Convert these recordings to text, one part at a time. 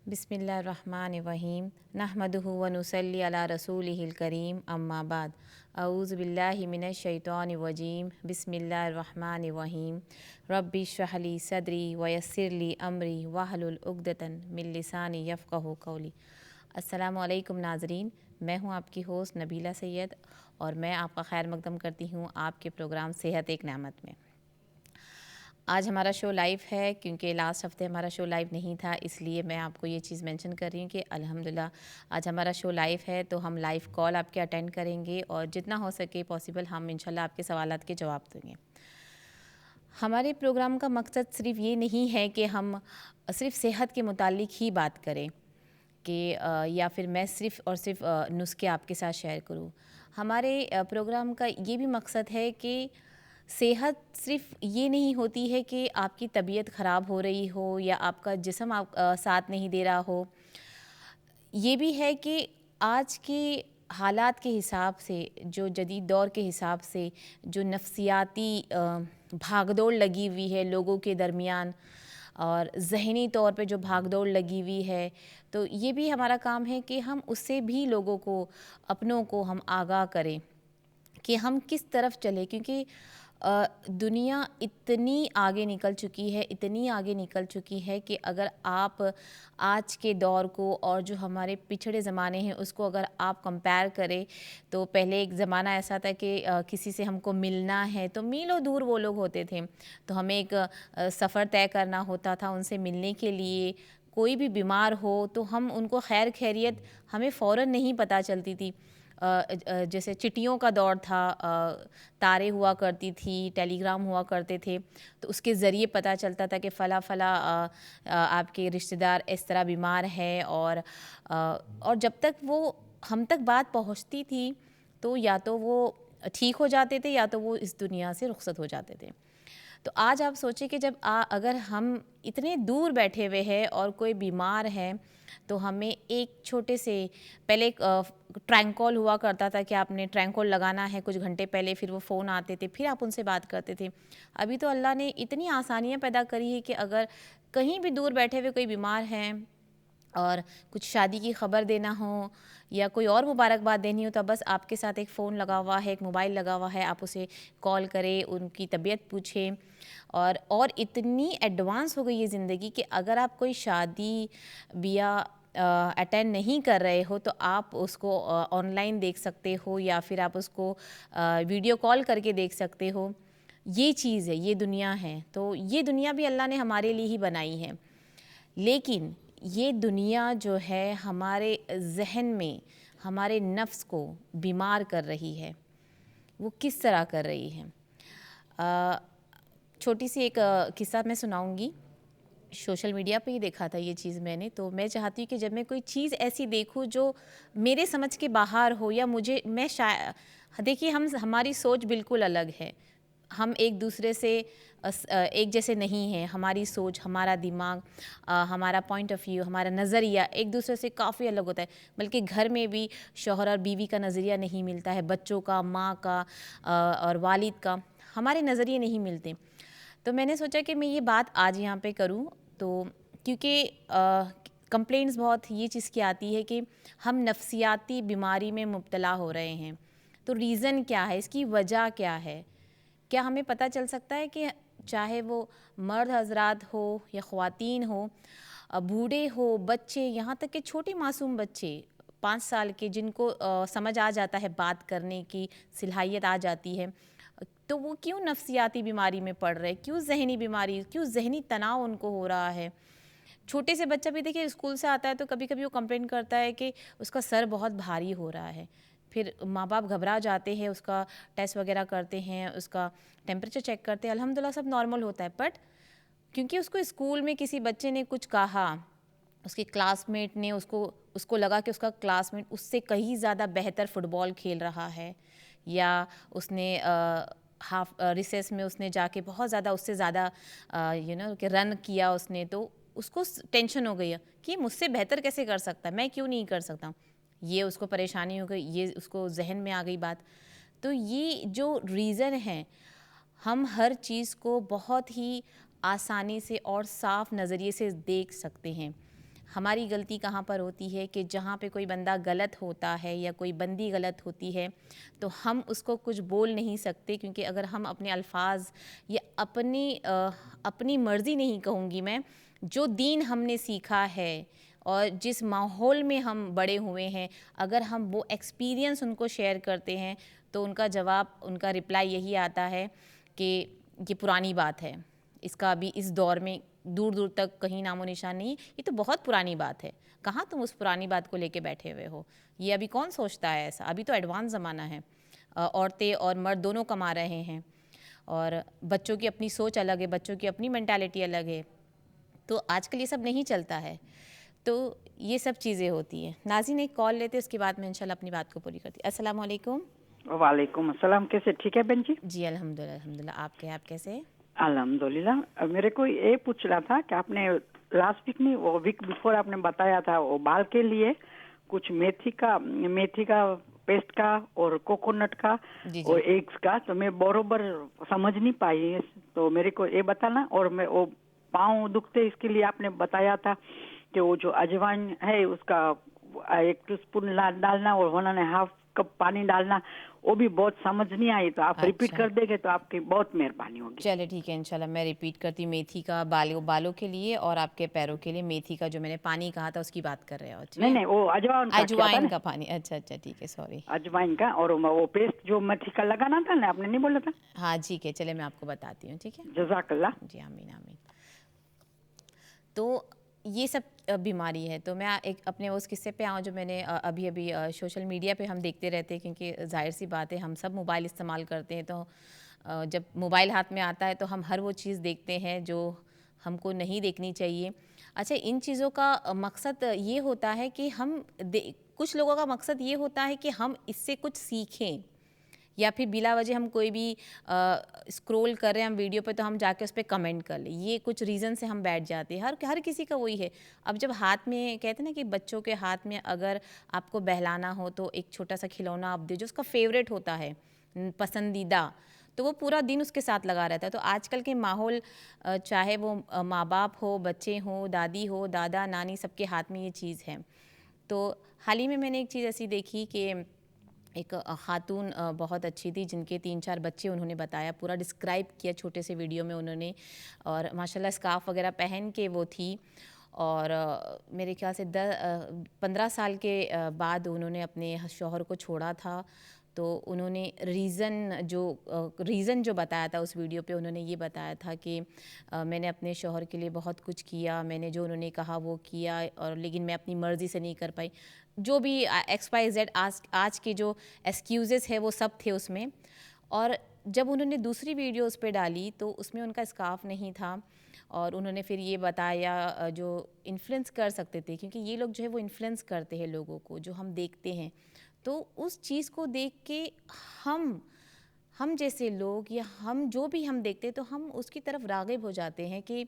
بسم اللہ الرحمن الرحیم نحمدہ ونصلی علی رسولہ الکریم اما بعد اعوذ باللہ من الشیطان الرجیم بسم اللہ الرحمن الرحیم رب اشرح لی صدری ویسر لی امری واحلل عقدۃ من لسانی یفقہوا قولی۔ السلام علیکم ناظرین، میں ہوں آپ کی ہوسٹ نبیلہ سید اور میں آپ کا خیر مقدم کرتی ہوں آپ کے پروگرام صحت ایک نعمت میں۔ آج ہمارا شو لائیو ہے کیونکہ لاسٹ ہفتے ہمارا شو لائیو نہیں تھا، اس لیے میں آپ کو یہ چیز مینشن کر رہی ہوں کہ الحمدللہ آج ہمارا شو لائیو ہے، تو ہم لائیو کال آپ کے اٹینڈ کریں گے اور جتنا ہو سکے پاسبل ہم انشاءاللہ آپ کے سوالات کے جواب دیں گے۔ ہمارے پروگرام کا مقصد صرف یہ نہیں ہے کہ ہم صرف صحت کے متعلق ہی بات کریں کہ یا پھر میں صرف اور صرف نسخے آپ کے ساتھ شیئر کروں۔ ہمارے پروگرام کا یہ بھی مقصد ہے کہ صحت صرف یہ نہیں ہوتی ہے کہ آپ کی طبیعت خراب ہو رہی ہو یا آپ کا جسم آپ ساتھ نہیں دے رہا ہو، یہ بھی ہے کہ آج کے حالات کے حساب سے، جو جدید دور کے حساب سے جو نفسیاتی بھاگ دوڑ لگی ہوئی ہے لوگوں کے درمیان اور ذہنی طور پہ جو بھاگ دوڑ لگی ہوئی ہے، تو یہ بھی ہمارا کام ہے کہ ہم اس سے بھی لوگوں کو، اپنوں کو ہم آگاہ کریں کہ ہم کس طرف چلیں، کیونکہ دنیا اتنی آگے نکل چکی ہے، اتنی آگے نکل چکی ہے کہ اگر آپ آج کے دور کو اور جو ہمارے پچھڑے زمانے ہیں اس کو اگر آپ کمپیئر کریں تو پہلے ایک زمانہ ایسا تھا کہ کسی سے ہم کو ملنا ہے تو میلوں دور وہ لوگ ہوتے تھے، تو ہمیں ایک سفر طے کرنا ہوتا تھا ان سے ملنے کے لیے۔ کوئی بھی بیمار ہو تو ہم ان کو خیر خیریت ہمیں فوراً نہیں پتہ چلتی تھی، جیسے چٹھیوں کا دور تھا، تاریں ہوا کرتی تھی، ٹیلی گرام ہوا کرتے تھے، تو اس کے ذریعے پتہ چلتا تھا کہ فلاں فلاں آپ کے رشتہ دار اس طرح بیمار ہے، اور جب تک وہ ہم تک بات پہنچتی تھی تو یا تو وہ ٹھیک ہو جاتے تھے یا تو وہ اس دنیا سے رخصت ہو جاتے تھے۔ تو آج آپ سوچیں کہ جب اگر ہم اتنے دور بیٹھے ہوئے ہیں اور کوئی بیمار ہے تو ہمیں ایک چھوٹے سے پہلے ایک ٹرینک کال ہوا کرتا تھا کہ آپ نے ٹرینک کال لگانا ہے کچھ گھنٹے پہلے، پھر وہ فون آتے تھے، پھر آپ ان سے بات کرتے تھے۔ ابھی تو اللہ نے اتنی آسانیاں پیدا کری ہے کہ اگر کہیں بھی دور بیٹھے ہوئے کوئی بیمار ہیں اور کچھ شادی کی خبر دینا ہو یا کوئی اور مبارکباد دینی ہو تو بس آپ کے ساتھ ایک فون لگا ہوا ہے، ایک موبائل لگا ہوا ہے، آپ اسے کال کریں، ان کی طبیعت پوچھیں۔ اور اتنی ایڈوانس ہو گئی ہے زندگی کہ اگر آپ کوئی شادی بیاہ اٹینڈ نہیں کر رہے ہو تو آپ اس کو آن لائن دیکھ سکتے ہو یا پھر آپ اس کو ویڈیو کال کر کے دیکھ سکتے ہو۔ یہ چیز ہے، یہ دنیا ہے، تو یہ دنیا بھی اللہ نے ہمارے لیے ہی بنائی ہے، لیکن یہ دنیا جو ہے ہمارے ذہن میں ہمارے نفس کو بیمار کر رہی ہے۔ وہ کس طرح کر رہی ہے؟ چھوٹی سی ایک قصہ میں سناؤں گی۔ سوشل میڈیا پہ ہی دیکھا تھا یہ چیز میں نے، تو میں چاہتی ہوں کہ جب میں کوئی چیز ایسی دیکھوں جو میرے سمجھ کے باہر ہو یا دیکھیے ہماری سوچ بالکل الگ ہے، ہم ایک دوسرے سے ایک جیسے نہیں ہیں، ہماری سوچ، ہمارا دماغ، ہمارا پوائنٹ آف ویو، ہمارا نظریہ ایک دوسرے سے کافی الگ ہوتا ہے، بلکہ گھر میں بھی شوہر اور بیوی کا نظریہ نہیں ملتا ہے، بچوں کا، ماں کا اور والد کا، ہمارے نظریے نہیں ملتے۔ تو میں نے سوچا کہ میں یہ بات آج یہاں پہ کروں، تو کیونکہ کمپلینٹس بہت یہ چیز کی آتی ہے کہ ہم نفسیاتی بیماری میں مبتلا ہو رہے ہیں، تو ریزن کیا ہے، اس کی وجہ کیا ہے؟ کیا ہمیں پتہ چل سکتا ہے کہ چاہے وہ مرد حضرات ہو یا خواتین ہو، بوڑھے ہو، بچے، یہاں تک کہ چھوٹے معصوم بچے 5 سال کے جن کو سمجھ آ جاتا ہے، بات کرنے کی صلاحیت آ جاتی ہے، تو وہ کیوں نفسیاتی بیماری میں پڑ رہے، کیوں ذہنی بیماری، کیوں ذہنی تناؤ ان کو ہو رہا ہے؟ چھوٹے سے بچہ بھی دیکھیں اسکول سے آتا ہے تو کبھی کبھی وہ کمپلین کرتا ہے کہ اس کا سر بہت بھاری ہو رہا ہے، پھر ماں باپ گھبرا جاتے ہیں، اس کا ٹیسٹ وغیرہ کرتے ہیں، اس کا ٹیمپریچر چیک کرتے ہیں، الحمدللہ سب نارمل ہوتا ہے، بٹ کیونکہ اس کو اسکول میں کسی بچے نے کچھ کہا، اس کے کلاس میٹ نے اس کو لگا کہ اس کا کلاس میٹ اس سے کہیں زیادہ بہتر فٹ بال کھیل رہا ہے، یا اس نے ہاف ریسیس میں اس نے جا کے بہت زیادہ اس سے زیادہ کہ رن کیا اس نے، تو اس کو ٹینشن ہو گئی ہے کہ مجھ سے بہتر کیسے کر سکتا ہے، میں کیوں نہیں کر سکتا، یہ اس کو پریشانی ہو گئی، یہ اس کو ذہن میں آ گئی بات۔ تو یہ جو ریزن ہے، ہم ہر چیز کو بہت ہی آسانی سے اور صاف نظریے سے دیکھ سکتے ہیں۔ ہماری غلطی کہاں پر ہوتی ہے کہ جہاں پہ کوئی بندہ غلط ہوتا ہے یا کوئی بندی غلط ہوتی ہے تو ہم اس کو کچھ بول نہیں سکتے، کیونکہ اگر ہم اپنے الفاظ یا اپنی مرضی نہیں کہوں گی میں، جو دین ہم نے سیکھا ہے اور جس ماحول میں ہم بڑے ہوئے ہیں، اگر ہم وہ ایکسپیرینس ان کو شیئر کرتے ہیں تو ان کا جواب، ان کا رپلائی یہی آتا ہے کہ یہ پرانی بات ہے، اس کا ابھی اس دور میں دور دور تک کہیں نام و نشان نہیں، یہ تو بہت پرانی بات ہے، کہاں تم اس پرانی بات کو لے کے بیٹھے ہوئے ہو، یہ ابھی کون سوچتا ہے ایسا، ابھی تو ایڈوانس زمانہ ہے، عورتیں اور مرد دونوں کما رہے ہیں، اور بچوں کی اپنی سوچ الگ ہے، بچوں کی اپنی مینٹالٹی الگ ہے، تو آج کل یہ سب نہیں چلتا ہے، تو یہ سب چیزیں ہوتی ہیں۔ ناظرین ایک کال لیتے، اس کے بعد میں انشاءاللہ اپنی بات کو پوری کرتی ہوں۔ السلام علیکم۔ وعلیکم السلام، کیسے؟ ٹھیک ہے بہن جی؟ جی الحمدللہ الحمدللہ، آپ کیسے ہیں؟ الحمدللہ۔ میرے کو یہ پوچھنا تھا کہ آپ نے لاسٹ ویک میں، وہ ویک بیفور آپ نے بتایا تھا وہ بال کے لیے کچھ میتھی کا پیسٹ کا اور کوکونٹ کا جی اور ایگز کا، تو میں برابر سمجھ نہیں پائی، تو میرے کو یہ بتانا۔ اور میں وہ پاؤں دکھتے اس کے لیے آپ نے بتایا تھا کہ وہ جو اجوائن ہے اس کا 1 ٹیسپون ڈالنا اور 1.5 کپ پانی ڈالنا، وہ بھی بہت سمجھ نہیں آئی، تو آپ ریپیٹ کر دیں گے تو آپ کی بہت مہربانی ہوگی۔ چلے ٹھیک ہے، انشاءاللہ میں ریپیٹ کرتی ہوں۔ میتھی کا بالوں کے لیے اور آپ کے پیروں کے لیے میتھی کا جو میں نے پانی کہا تھا اس کی بات کر رہے ہو؟ نہیں وہ اجوائن کا پانی، اچھا ٹھیک ہے، سوری، اجوائن کا، اور وہ پیسٹ جو میتھی کا لگانا تھا نا، آپ نے نہیں بولا تھا؟ ہاں ٹھیک ہے، چلے میں آپ کو بتاتی ہوں، ٹھیک ہے، جزاک اللہ۔ جی آمین آمین۔ تو یہ سب بیماری ہے، تو میں ایک اپنے اس قصے پہ آؤں جو میں نے ابھی سوشل میڈیا پہ ہم دیکھتے رہتے ہیں، کیونکہ ظاہر سی بات ہے ہم سب موبائل استعمال کرتے ہیں، تو جب موبائل ہاتھ میں آتا ہے تو ہم ہر وہ چیز دیکھتے ہیں جو ہم کو نہیں دیکھنی چاہیے۔ اچھا، ان چیزوں کا مقصد یہ ہوتا ہے کہ کچھ لوگوں کا مقصد یہ ہوتا ہے کہ ہم اس سے کچھ سیکھیں، یا پھر بلا وجہ ہم کوئی بھی اسکرول کر رہے ہیں ہم ویڈیو پہ تو ہم جا کے اس پہ کمنٹ کر لیں، یہ کچھ ریزن سے ہم بیٹھ جاتے ہیں، ہر کسی کا وہی ہے۔ اب جب ہاتھ میں کہتے ہیں نا کہ بچوں کے ہاتھ میں اگر آپ کو بہلانا ہو تو ایک چھوٹا سا کھلونا آپ دے جو اس کا فیوریٹ ہوتا ہے، پسندیدہ، تو وہ پورا دن اس کے ساتھ لگا رہتا ہے۔ تو آج کل کے ماحول، چاہے وہ ماں باپ ہو، بچے ہوں، دادی ہو، دادا نانی، سب کے ہاتھ میں یہ چیز ہے۔ تو حال ہی میں نے ایک چیز ایسی دیکھی کہ ایک خاتون بہت اچھی تھی، جن کے 3-4 بچے، انہوں نے بتایا، پورا ڈسکرائب کیا چھوٹے سے ویڈیو میں انہوں نے، اور ماشاءاللہ اسکارف وغیرہ پہن کے وہ تھی، اور میرے خیال سے 15 سال کے بعد انہوں نے اپنے شوہر کو چھوڑا تھا۔ تو انہوں نے ریزن جو بتایا تھا اس ویڈیو پہ، انہوں نے یہ بتایا تھا کہ میں نے اپنے شوہر کے لیے بہت کچھ کیا، میں نے جو انہوں نے کہا وہ کیا، اور لیکن میں اپنی مرضی سے نہیں کر پائی، جو بھی XYZ آج کے جو ایکسکیوزز ہے وہ سب تھے اس میں۔ اور جب انہوں نے دوسری ویڈیو اس پہ ڈالی تو اس میں ان کا اسکارف نہیں تھا، اور انہوں نے پھر یہ بتایا جو انفلوئنس کر سکتے تھے، کیونکہ یہ لوگ جو ہے وہ انفلوئنس کرتے ہیں لوگوں کو، جو ہم دیکھتے ہیں، تو اس چیز کو دیکھ کے ہم جیسے لوگ یا ہم جو بھی ہم دیکھتے ہیں تو ہم اس کی طرف راغب ہو جاتے ہیں کہ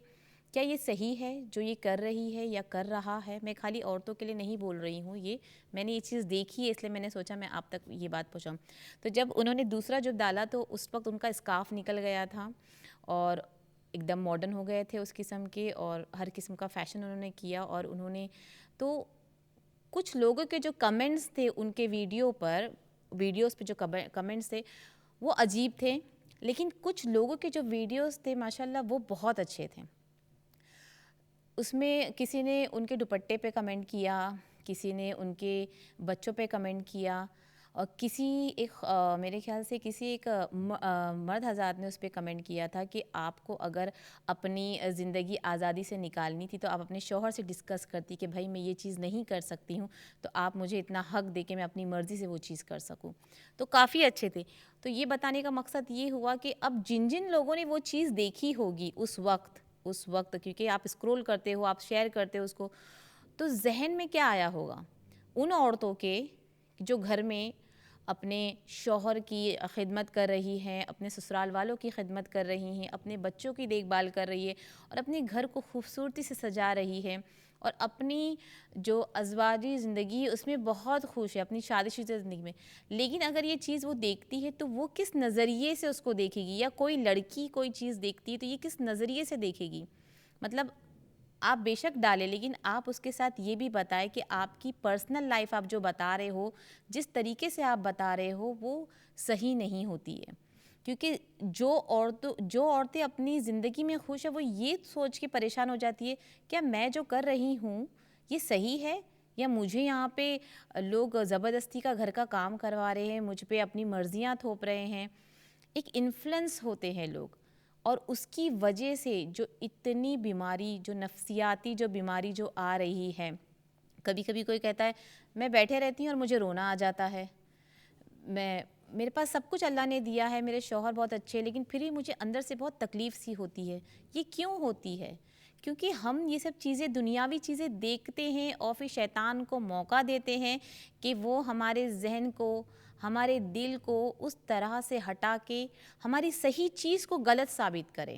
کیا یہ صحیح ہے جو یہ کر رہی ہے یا کر رہا ہے۔ میں خالی عورتوں کے لیے نہیں بول رہی ہوں، یہ میں نے یہ چیز دیکھی ہے، اس لیے میں نے سوچا میں آپ تک یہ بات پہنچاؤں۔ تو جب انہوں نے دوسرا جو ڈالا تو اس وقت ان کا اسکارف نکل گیا تھا، اور ایک دم ماڈرن ہو گئے تھے اس قسم کے، اور ہر قسم کا فیشن انہوں نے کیا، اور انہوں نے تو کچھ لوگوں کے جو کمنٹس تھے ان کے ویڈیوز پہ جو کمنٹس تھے وہ عجیب تھے، لیکن کچھ لوگوں کے جو ویڈیوز تھے ماشاءاللہ وہ بہت اچھے تھے۔ اس میں کسی نے ان کے دوپٹے پہ کمنٹ کیا، کسی نے ان کے بچوں پہ کمنٹ کیا، اور میرے خیال سے کسی ایک مرد حضرات نے اس پہ کمنٹ کیا تھا کہ آپ کو اگر اپنی زندگی آزادی سے نکالنی تھی تو آپ اپنے شوہر سے ڈسکس کرتی کہ بھائی میں یہ چیز نہیں کر سکتی ہوں، تو آپ مجھے اتنا حق دے کہ میں اپنی مرضی سے وہ چیز کر سکوں۔ تو کافی اچھے تھے۔ تو یہ بتانے کا مقصد یہ ہوا کہ اب جن لوگوں نے وہ چیز دیکھی ہوگی اس وقت کیونکہ آپ اسکرول کرتے ہو، آپ شیئر کرتے ہو اس کو، تو ذہن میں کیا آیا ہوگا ان عورتوں کے جو گھر میں اپنے شوہر کی خدمت کر رہی ہیں، اپنے سسرال والوں کی خدمت کر رہی ہیں، اپنے بچوں کی دیکھ بھال کر رہی ہے، اور اپنے گھر کو خوبصورتی سے سجا رہی ہے، اور اپنی جو ازواجی زندگی اس میں بہت خوش ہے، اپنی شادی شدہ زندگی میں۔ لیکن اگر یہ چیز وہ دیکھتی ہے تو وہ کس نظریے سے اس کو دیکھے گی، یا کوئی لڑکی کوئی چیز دیکھتی ہے تو یہ کس نظریے سے دیکھے گی؟ مطلب آپ بے شک ڈالیں، لیکن آپ اس کے ساتھ یہ بھی بتائیں کہ آپ کی پرسنل لائف آپ جو بتا رہے ہو، جس طریقے سے آپ بتا رہے ہو وہ صحیح نہیں ہوتی ہے. کیونکہ جو عورتیں اپنی زندگی میں خوش ہیں وہ یہ سوچ کے پریشان ہو جاتی ہے کیا میں جو کر رہی ہوں یہ صحیح ہے، یا مجھے یہاں پہ لوگ زبردستی کا گھر کا کام کروا رہے ہیں، مجھ پہ اپنی مرضیاں تھوپ رہے ہیں. ایک انفلوئنس ہوتے ہیں لوگ، اور اس کی وجہ سے جو اتنی بیماری، جو نفسیاتی جو بیماری جو آ رہی ہے. کبھی کبھی کوئی کہتا ہے میں بیٹھے رہتی ہوں اور مجھے رونا آ جاتا ہے، میرے پاس سب کچھ اللہ نے دیا ہے، میرے شوہر بہت اچھے ہیں، لیکن پھر بھی مجھے اندر سے بہت تکلیف سی ہوتی ہے. یہ کیوں ہوتی ہے؟ کیونکہ ہم یہ سب چیزیں، دنیاوی چیزیں دیکھتے ہیں اور پھر شیطان کو موقع دیتے ہیں کہ وہ ہمارے ذہن کو، ہمارے دل کو اس طرح سے ہٹا کے ہماری صحیح چیز کو غلط ثابت کرے.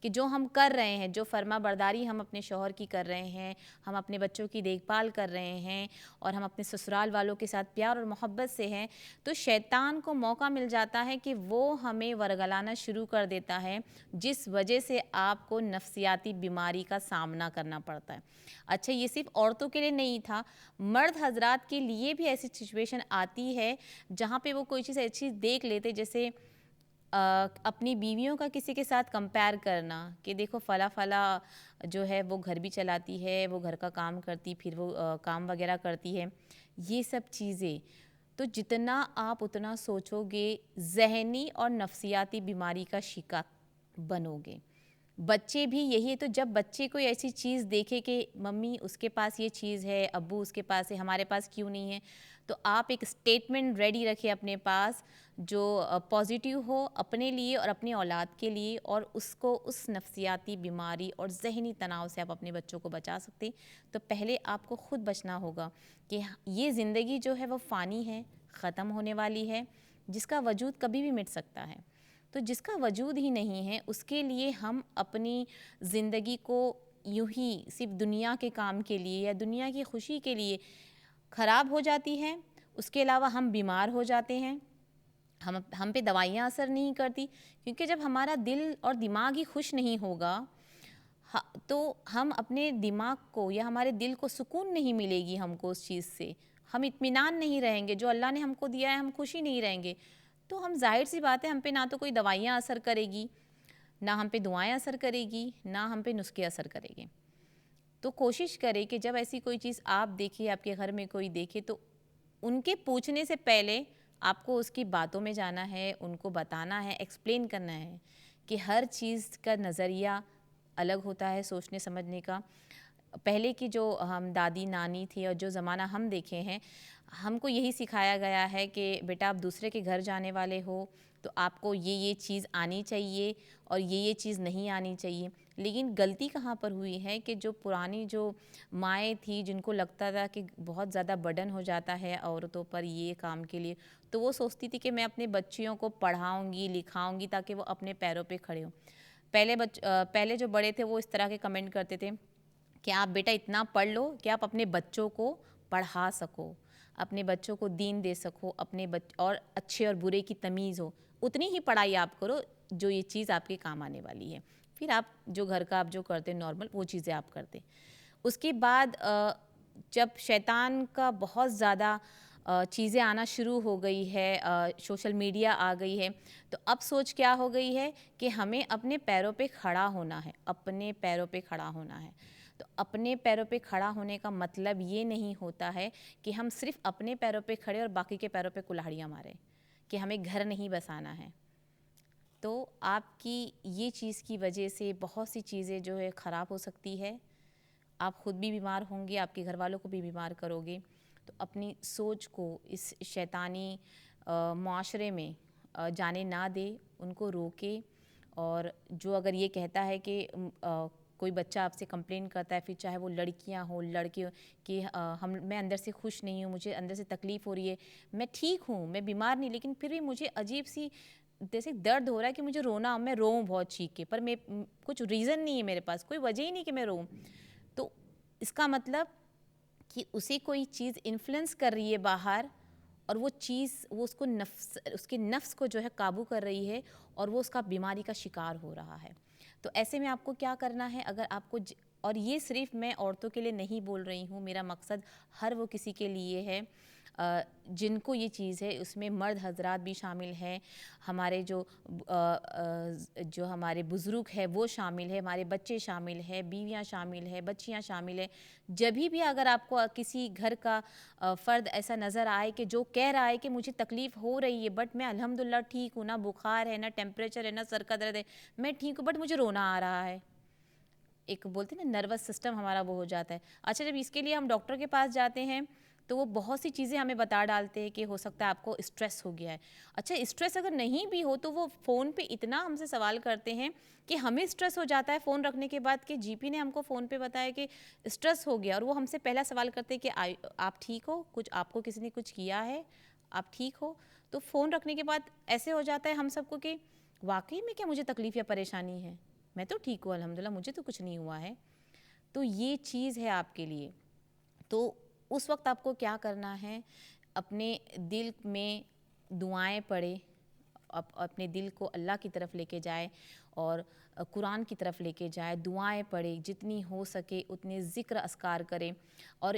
کہ جو ہم کر رہے ہیں، جو فرما برداری ہم اپنے شوہر کی کر رہے ہیں، ہم اپنے بچوں کی دیکھ بھال کر رہے ہیں، اور ہم اپنے سسرال والوں کے ساتھ پیار اور محبت سے ہیں، تو شیطان کو موقع مل جاتا ہے کہ وہ ہمیں ورگلانا شروع کر دیتا ہے، جس وجہ سے آپ کو نفسیاتی بیماری کا سامنا کرنا پڑتا ہے. اچھا، یہ صرف عورتوں کے لیے نہیں تھا، مرد حضرات کے لیے بھی ایسی سچویشن آتی ہے جہاں پہ وہ کوئی چیز ایسی دیکھ لیتے، جیسے اپنی بیویوں کا کسی کے ساتھ کمپیئر کرنا کہ دیکھو فلاں فلاں جو ہے وہ گھر بھی چلاتی ہے، وہ گھر کا کام کرتی، پھر وہ کام وغیرہ کرتی ہے. یہ سب چیزیں تو جتنا آپ اتنا سوچو گے ذہنی اور نفسیاتی بیماری کا شکار بنو گے. بچے بھی یہی ہے، تو جب بچے کوئی ایسی چیز دیکھے کہ ممی اس کے پاس یہ چیز ہے، ابو اس کے پاس ہے، ہمارے پاس کیوں نہیں ہے، تو آپ ایک اسٹیٹمنٹ ریڈی رکھیں اپنے پاس جو پازیٹیو ہو اپنے لیے اور اپنی اولاد کے لیے، اور اس کو اس نفسیاتی بیماری اور ذہنی تناؤ سے آپ اپنے بچوں کو بچا سکتے. تو پہلے آپ کو خود بچنا ہوگا کہ یہ زندگی جو ہے وہ فانی ہے، ختم ہونے والی ہے، جس کا وجود کبھی بھی مٹ سکتا ہے. تو جس کا وجود ہی نہیں ہے اس کے لیے ہم اپنی زندگی کو یوں ہی صرف دنیا کے کام کے لیے یا دنیا کی خوشی کے لیے خراب ہو جاتی ہے. اس کے علاوہ ہم بیمار ہو جاتے ہیں، ہم پہ دوائیاں اثر نہیں کرتی، کیونکہ جب ہمارا دل اور دماغ ہی خوش نہیں ہوگا تو ہم اپنے دماغ کو یا ہمارے دل کو سکون نہیں ملے گی، ہم کو اس چیز سے ہم اطمینان نہیں رہیں گے، جو اللہ نے ہم کو دیا ہے ہم خوشی نہیں رہیں گے. تو ہم ظاہر سی بات ہے ہم پہ نہ تو کوئی دوائیاں اثر کرے گی، نہ ہم پہ دعائیں اثر کرے گی، نہ ہم پہ نسخے اثر کرے گے. تو کوشش کرے کہ جب ایسی کوئی چیز آپ دیکھیں، آپ کے گھر میں کوئی دیکھے، تو ان کے پوچھنے سے پہلے آپ کو اس کی باتوں میں جانا ہے، ان کو بتانا ہے، ایکسپلین کرنا ہے کہ ہر چیز کا نظریہ الگ ہوتا ہے سوچنے سمجھنے کا. پہلے کی جو ہم دادی نانی تھی اور جو زمانہ ہم دیکھے ہیں، ہم کو یہی سکھایا گیا ہے کہ بیٹا آپ دوسرے کے گھر جانے والے ہو تو آپ کو یہ چیز آنی چاہیے اور یہ چیز نہیں آنی چاہیے. لیکن غلطی کہاں پر ہوئی ہے کہ جو پرانی جو مائیں تھی جن کو لگتا تھا کہ بہت زیادہ برڈن ہو جاتا ہے عورتوں پر یہ کام کے لیے، تو وہ سوچتی تھی کہ میں اپنے بچیوں کو پڑھاؤں گی لکھاؤں گی تاکہ وہ اپنے پیروں پہ کھڑے ہوں. پہلے جو بڑے تھے وہ اس طرح کے کمنٹ کرتے تھے کہ آپ بیٹا اتنا پڑھ لو کہ آپ اپنے بچوں کو پڑھا سکو، اپنے بچوں کو دین دے سکو، اور اچھے اور برے کی تمیز ہو، اتنی ہی پڑھائی آپ کرو جو یہ چیز آپ کے کام آنے والی ہے. پھر آپ جو گھر کا آپ جو کرتے نارمل وہ چیزیں آپ کرتے. اس کے بعد جب شیطان کا بہت زیادہ چیزیں آنا شروع ہو گئی ہے، سوشل میڈیا آ گئی ہے، تو اب سوچ کیا ہو گئی ہے کہ ہمیں اپنے پیروں پہ کھڑا ہونا ہے، اپنے پیروں پہ کھڑا ہونا ہے. تو اپنے پیروں پہ کھڑا ہونے کا مطلب یہ نہیں ہوتا ہے کہ ہم صرف اپنے پیروں پہ کھڑے اور باقی کے پیروں پہ کلاڑیاں ماریں کہ ہمیں گھر نہیں بسانا ہے. تو آپ کی یہ چیز کی وجہ سے بہت سی چیزیں جو ہے خراب ہو سکتی ہے. آپ خود بھی بیمار ہوں گے، آپ کے گھر والوں کو بھی بیمار کرو گے. تو اپنی سوچ کو اس شیطانی معاشرے میں جانے نہ دے، ان کو روکے. اور جو اگر یہ کہتا ہے کہ کوئی بچہ آپ سے کمپلین کرتا ہے، پھر چاہے وہ لڑکیاں ہوں لڑکے ہوں کہ میں اندر سے خوش نہیں ہوں، مجھے اندر سے تکلیف ہو رہی ہے، میں ٹھیک ہوں، میں بیمار نہیں، لیکن پھر بھی مجھے عجیب سی جیسے درد ہو رہا ہے کہ مجھے رونا، میں روؤں بہت چیخ کے، پر میں کچھ ریزن نہیں ہے، میرے پاس کوئی وجہ ہی نہیں کہ میں روؤں. تو اس کا مطلب کہ اسے کوئی چیز انفلوئنس کر رہی ہے باہر، اور وہ چیز وہ اس کے نفس کو جو ہے قابو کر رہی ہے، اور وہ اس کا بیماری کا شکار ہو رہا ہے. تو ایسے میں آپ کو کیا کرنا ہے، اگر آپ کو اور یہ صرف میں عورتوں کے لیے نہیں بول رہی ہوں، میرا مقصد ہر وہ کسی کے لیے ہے جن کو یہ چیز ہے، اس میں مرد حضرات بھی شامل ہیں، ہمارے جو ہمارے بزرگ ہے وہ شامل ہے، ہمارے بچے شامل ہیں، بیویاں شامل ہیں، بچیاں شامل ہیں. جبھی بھی اگر آپ کو کسی گھر کا فرد ایسا نظر آئے کہ جو کہہ رہا ہے کہ مجھے تکلیف ہو رہی ہے بٹ میں الحمدللہ ٹھیک ہوں، نہ بخار ہے، نہ ٹیمپریچر ہے، نہ سر کا درد ہے، میں ٹھیک ہوں بٹ مجھے رونا آ رہا ہے، ایک بولتے ہیں نا نروس سسٹم ہمارا وہ ہو جاتا ہے. اچھا جب اس کے لیے ہم ڈاکٹر کے پاس جاتے ہیں تو وہ بہت سی چیزیں ہمیں بتا ڈالتے ہیں کہ ہو سکتا ہے آپ کو اسٹریس ہو گیا ہے. اچھا اسٹریس اگر نہیں بھی ہو تو وہ فون پہ اتنا ہم سے سوال کرتے ہیں کہ ہمیں اسٹریس ہو جاتا ہے فون رکھنے کے بعد کہ جی پی نے ہم کو فون پہ بتایا کہ اسٹریس ہو گیا، اور وہ ہم سے پہلا سوال کرتے ہیں کہ آپ ٹھیک ہو، کچھ آپ کو کسی نے کچھ کیا ہے، آپ ٹھیک ہو. تو فون رکھنے کے بعد ایسے ہو جاتا ہے ہم سب کو کہ واقعی میں کیا مجھے تکلیف یا پریشانی ہے، میں تو ٹھیک ہوں الحمدللہ، مجھے تو کچھ نہیں ہوا ہے. تو یہ چیز ہے آپ کے لیے. تو اس وقت آپ کو کیا کرنا ہے، اپنے دل میں دعائیں پڑھے، اپنے دل کو اللہ کی طرف لے کے جائے اور قرآن کی طرف لے کے جائے، دعائیں پڑھے، جتنی ہو سکے اتنے ذکر اذکار کریں. اور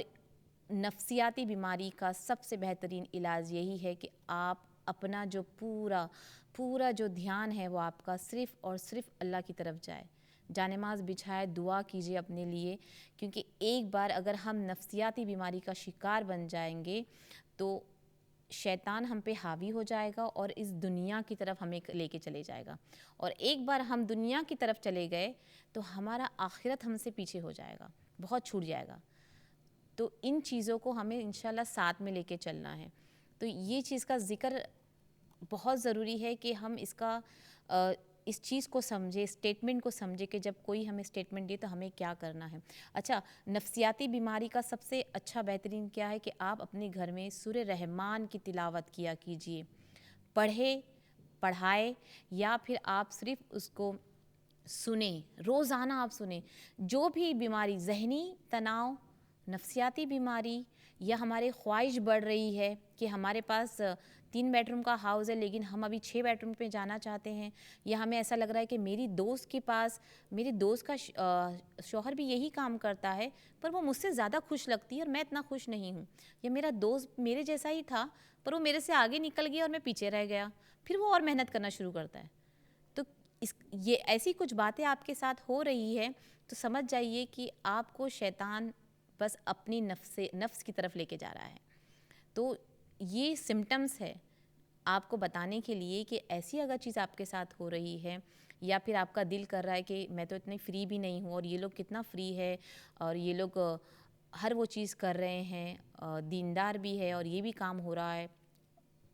نفسیاتی بیماری کا سب سے بہترین علاج یہی ہے کہ آپ اپنا جو پورا جو دھیان ہے وہ آپ کا صرف اور صرف اللہ کی طرف جائے. جانماز بچھائے، دعا کیجیے اپنے لیے، کیونکہ ایک بار اگر ہم نفسیاتی بیماری کا شکار بن جائیں گے تو شیطان ہم پہ حاوی ہو جائے گا اور اس دنیا کی طرف ہمیں لے کے چلے جائے گا. اور ایک بار ہم دنیا کی طرف چلے گئے تو ہمارا آخرت ہم سے پیچھے ہو جائے گا، بہت چھوٹ جائے گا. تو ان چیزوں کو ہمیں انشاءاللہ ساتھ میں لے کے چلنا ہے. تو یہ چیز کا ذکر بہت ضروری ہے کہ ہم اس چیز کو سمجھے، اسٹیٹمنٹ کو سمجھے کہ جب کوئی ہمیں اسٹیٹمنٹ دے تو ہمیں کیا کرنا ہے. اچھا نفسیاتی بیماری کا سب سے اچھا بہترین کیا ہے کہ آپ اپنے گھر میں سورہ رحمان کی تلاوت کیا کیجئے، پڑھائے یا پھر آپ صرف اس کو سنیں، روزانہ آپ سنیں. جو بھی بیماری، ذہنی تناؤ، نفسیاتی بیماری، یا ہمارے خواہش بڑھ رہی ہے کہ ہمارے پاس 3 بیڈ روم کا ہاؤس ہے لیکن ہم ابھی 6 بیڈ روم پہ جانا چاہتے ہیں، یا ہمیں ایسا لگ رہا ہے کہ میری دوست کے پاس، میری دوست کا شوہر بھی یہی کام کرتا ہے پر وہ مجھ سے زیادہ خوش لگتی ہے اور میں اتنا خوش نہیں ہوں، یا میرا دوست میرے جیسا ہی تھا پر وہ میرے سے آگے نکل گیا اور میں پیچھے رہ گیا، پھر وہ اور محنت کرنا شروع کرتا ہے. تو یہ ایسی کچھ باتیں آپ کے ساتھ ہو رہی ہے تو سمجھ جائیے کہ آپ کو شیطان بس اپنی نفس کی طرف لے کے جا رہا ہے. تو یہ سمٹمز ہے آپ کو بتانے کے لیے کہ ایسی اگر چیز آپ کے ساتھ ہو رہی ہے، یا پھر آپ کا دل کر رہا ہے کہ میں تو اتنی فری بھی نہیں ہوں اور یہ لوگ کتنا فری ہے اور یہ لوگ ہر وہ چیز کر رہے ہیں، دیندار بھی ہے اور یہ بھی کام ہو رہا ہے،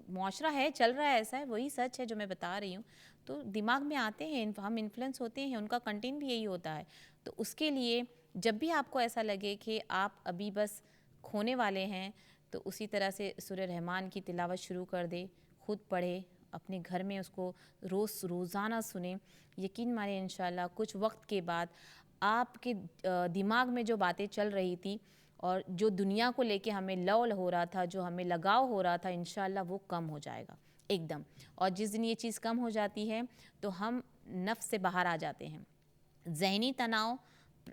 معاشرہ ہے چل رہا ہے ایسا ہے، وہی سچ ہے جو میں بتا رہی ہوں. تو دماغ میں آتے ہیں، ہم انفلوئنس ہوتے ہیں، ان کا کنٹینٹ بھی یہی ہوتا ہے. تو اس کے لیے جب بھی آپ کو ایسا لگے کہ آپ ابھی بس کھونے والے ہیں تو اسی طرح سے سورہ رحمان کی تلاوت شروع کر دے، خود پڑھے، اپنے گھر میں اس کو روزانہ سنیں. یقین مانیں انشاءاللہ کچھ وقت کے بعد آپ کے دماغ میں جو باتیں چل رہی تھی اور جو دنیا کو لے کے ہمیں لول ہو رہا تھا، جو ہمیں لگاؤ ہو رہا تھا، انشاءاللہ وہ کم ہو جائے گا ایک دم. اور جس دن یہ چیز کم ہو جاتی ہے تو ہم نفس سے باہر آ جاتے ہیں. ذہنی تناؤ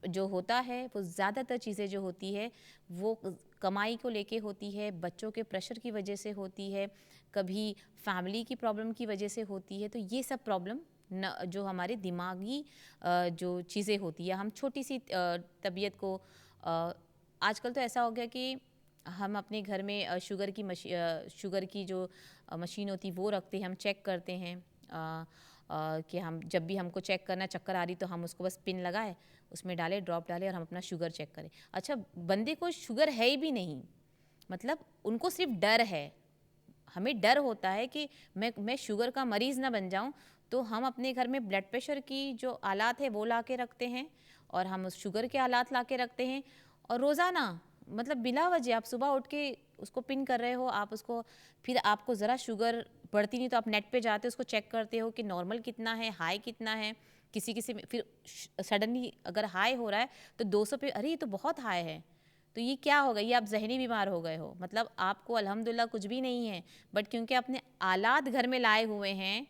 جو ہوتا ہے وہ زیادہ تر چیزیں جو ہوتی ہے وہ کمائی کو لے کے ہوتی ہے، بچوں کے پریشر کی وجہ سے ہوتی ہے، کبھی فیملی کی پرابلم کی وجہ سے ہوتی ہے. تو یہ سب پرابلم جو ہمارے دماغی جو چیزیں ہوتی ہیں، ہم چھوٹی سی طبیعت کو آج کل تو ایسا ہو گیا کہ ہم اپنے گھر میں شوگر کی جو مشین ہوتی وہ رکھتے ہیں، ہم چیک کرتے ہیں کہ ہم جب بھی ہم کو چیک کرنا چکر آ رہی تو ہم اس کو بس پن لگائے، اس میں ڈالے، ڈراپ ڈالے اور ہم اپنا شوگر چیک کریں. اچھا بندے کو شوگر ہے ہی بھی نہیں، مطلب ان کو صرف ڈر ہے. ہمیں ڈر ہوتا ہے کہ میں شوگر کا مریض نہ بن جاؤں، تو ہم اپنے گھر میں بلڈ پریشر کی جو آلات ہے وہ لا کے رکھتے ہیں اور ہم اس شوگر کے آلات لا کے رکھتے ہیں. اور روزانہ مطلب بلا وجہ آپ صبح اٹھ کے اس کو پن کر رہے ہو، آپ اس کو پھر آپ کو ذرا شوگر بڑھتی نہیں تو آپ نیٹ پہ جاتے اس کو چیک کرتے ہو کہ نارمل کتنا ہے، ہائی کتنا ہے. کسی میں پھر سڈنلی اگر ہائی ہو رہا ہے تو 200 پہ، ارے یہ تو بہت ہائی ہے، تو یہ کیا ہوگا؟ یہ آپ ذہنی بیمار ہو گئے ہو. مطلب آپ کو الحمدللہ کچھ بھی نہیں ہے بٹ کیونکہ اپنے آلات گھر میں لائے ہوئے ہیں،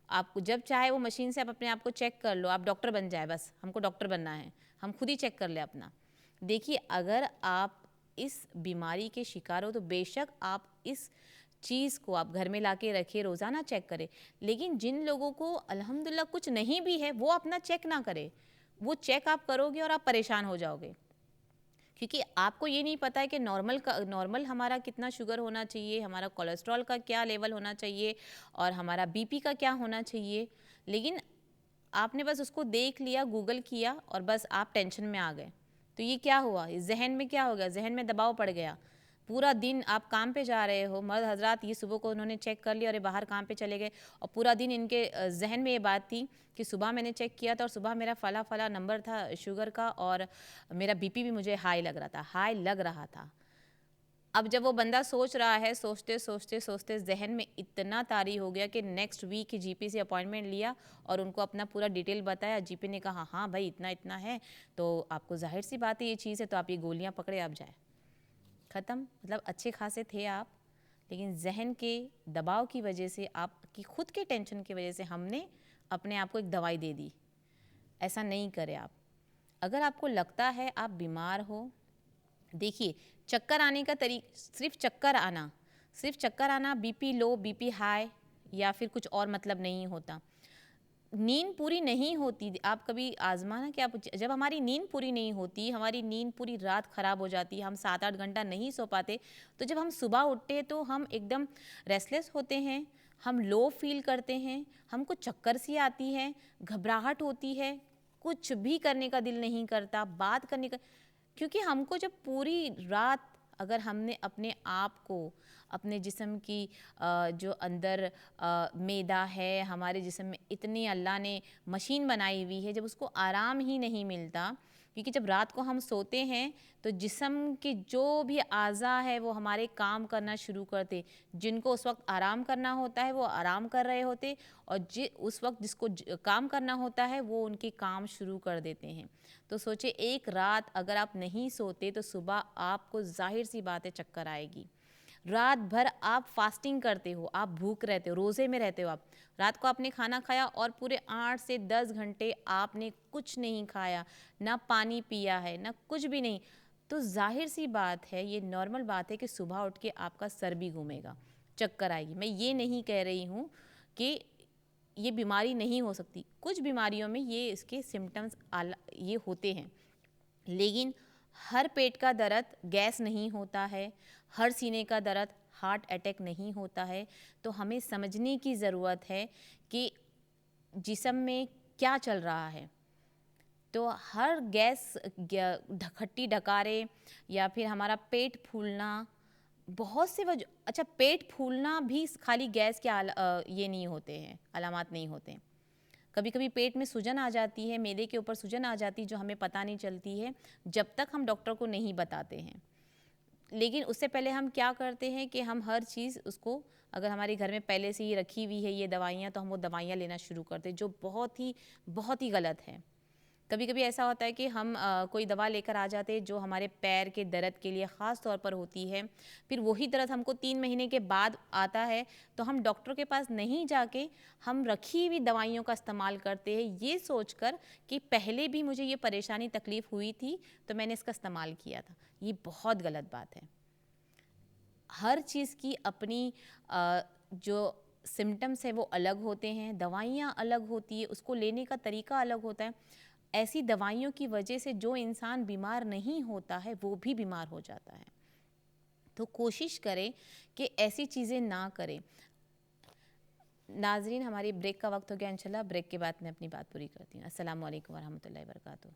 آپ کو جب چاہے وہ مشین سے آپ اپنے آپ کو چیک کر لو، آپ ڈاکٹر بن جائے، بس ہم کو ڈاکٹر بننا ہے، ہم خود ہی چیک کر لیں اپنا. دیکھیے اگر آپ اس بیماری کے شکار ہو تو بے شک آپ اس چیز کو آپ گھر میں لا کے رکھے, روزانہ چیک کرے. لیکن جن لوگوں کو الحمدللہ کچھ نہیں بھی ہے وہ اپنا چیک نہ کرے, وہ چیک آپ کرو گے اور آپ پریشان ہو جاؤ گے, کیونکہ آپ کو یہ نہیں پتہ ہے کہ نارمل ہمارا کتنا شوگر ہونا چاہیے, ہمارا کولیسٹرول کا کیا لیول ہونا چاہیے, اور ہمارا بی پی کا کیا ہونا چاہیے. لیکن آپ نے بس اس کو دیکھ لیا, گوگل کیا اور بس آپ ٹینشن میں آ گئے. تو یہ کیا ہوا, ذہن میں کیا ہو گیا, ذہن میں دباؤ پڑ گیا. پورا دن آپ کام پہ جا رہے ہو, مرد حضرات یہ صبح کو انہوں نے چیک کر لیا اور یہ باہر کام پہ چلے گئے, اور پورا دن ان کے ذہن میں یہ بات تھی کہ صبح میں نے چیک کیا تھا اور صبح میرا فلاں نمبر تھا شوگر کا, اور میرا بی پی بھی مجھے ہائی لگ رہا تھا. اب جب وہ بندہ سوچ رہا ہے, سوچتے ذہن میں اتنا طاری ہو گیا کہ نیکسٹ ویک جی پی سے اپوائنٹمنٹ لیا اور ان کو اپنا پورا ڈیٹیل بتایا. جی پی نے کہا ہاں بھائی اتنا ہے تو آپ کو ظاہر سی بات ہے یہ چیز ہے, تو آپ یہ گولیاں پکڑے آپ جائیں. ختم. مطلب اچھے خاصے تھے آپ, لیکن ذہن کے دباؤ کی وجہ سے, آپ کی خود کے ٹینشن کی وجہ سے ہم نے اپنے آپ کو ایک دوائی دے دی. ایسا نہیں کرے آپ. اگر آپ کو لگتا ہے آپ بیمار ہو, دیکھیے چکر آنے کا صرف چکر آنا بی پی لو, بی پی ہائی یا پھر کچھ اور مطلب نہیں ہوتا. نیند پوری نہیں ہوتی, آپ کبھی آزمانا کہ آپ جب ہماری نیند پوری نہیں ہوتی, ہماری نیند پوری رات خراب ہو جاتی, ہم 7-8 گھنٹہ نہیں سو پاتے, تو جب ہم صبح اٹھتے تو ہم ایک دم ریسٹلیس ہوتے ہیں, ہم لو فیل کرتے ہیں, ہم کو چکر سی آتی ہے, گھبراہٹ ہوتی ہے, کچھ بھی کرنے کا دل نہیں کرتا, بات کرنے کا, کیونکہ ہم کو جب پوری رات اگر ہم نے اپنے آپ کو, اپنے جسم کی جو اندر معدہ ہے, ہمارے جسم میں اتنی اللہ نے مشین بنائی ہوئی ہے, جب اس کو آرام ہی نہیں ملتا, کیونکہ جب رات کو ہم سوتے ہیں تو جسم کے جو بھی اعضاء ہے وہ ہمارے کام کرنا شروع کرتے, جن کو اس وقت آرام کرنا ہوتا ہے وہ آرام کر رہے ہوتے, اور اس وقت جس کو کام کرنا ہوتا ہے وہ ان کے کام شروع کر دیتے ہیں. تو سوچے ایک رات اگر آپ نہیں سوتے تو صبح آپ کو ظاہر سی بات ہے چکر آئے گی. رات بھر آپ فاسٹنگ کرتے ہو, آپ بھوک رہتے ہو, روزے میں رہتے ہو, آپ رات کو آپ نے کھانا کھایا اور پورے 8 سے 10 گھنٹے آپ نے کچھ نہیں کھایا, نہ پانی پیا ہے, نہ کچھ بھی نہیں, تو ظاہر سی بات ہے, یہ نارمل بات ہے کہ صبح اٹھ کے آپ کا سر بھی گھومے گا, چکر آئے گی. میں یہ نہیں کہہ رہی ہوں کہ یہ بیماری نہیں ہو سکتی, کچھ بیماریوں میں یہ اس کے سمٹمز یہ ہوتے ہیں, لیکن ہر پیٹ کا درد گیس نہیں ہوتا ہے, ہر سینے کا درد ہارٹ اٹیک نہیں ہوتا ہے. تو ہمیں سمجھنے کی ضرورت ہے کہ جسم میں کیا چل رہا ہے. تو ہر گیس, کھٹی ڈکارے یا پھر ہمارا پیٹ پھولنا, بہت سے اچھا پیٹ پھولنا بھی خالی گیس کے یہ نہیں ہوتے ہیں, علامات نہیں ہوتے ہیں. کبھی کبھی پیٹ میں سوجن آ جاتی ہے, معدے کے اوپر سوجن آ جاتی ہے جو ہمیں پتہ نہیں چلتی ہے جب تک ہم ڈاکٹر کو نہیں بتاتے ہیں. لیکن اس سے پہلے ہم کیا کرتے ہیں کہ ہم ہر چیز اس کو, اگر ہمارے گھر میں پہلے سے ہی رکھی ہوئی ہے یہ دوائیاں, تو ہم وہ دوائیاں لینا شروع کرتے ہیں, جو بہت ہی غلط ہے. کبھی کبھی ایسا ہوتا ہے کہ ہم کوئی دوا لے کر آ جاتے ہیں جو ہمارے پیر کے درد کے لیے خاص طور پر ہوتی ہے, پھر وہی درد ہم کو 3 مہینے کے بعد آتا ہے, تو ہم ڈاکٹر کے پاس نہیں جا کے ہم رکھی ہوئی دوائیوں کا استعمال کرتے ہیں, یہ سوچ کر کہ پہلے بھی مجھے یہ پریشانی تکلیف ہوئی تھی تو میں نے اس کا استعمال کیا تھا. یہ بہت غلط بات ہے. ہر چیز کی اپنی جو سمٹمس ہے وہ الگ ہوتے ہیں, دوائیاں الگ ہوتی ہے, اس کو لینے کا طریقہ الگ ہوتا ہے. ایسی دوائیوں کی وجہ سے جو انسان بیمار نہیں ہوتا ہے وہ بھی بیمار ہو جاتا ہے. تو کوشش کریں کہ ایسی چیزیں نہ کریں. ناظرین ہماری بریک کا وقت ہو گیا, انشاءاللہ بریک کے بعد میں اپنی بات پوری کرتی ہوں. السلام علیکم ورحمۃ اللہ وبرکاتہ.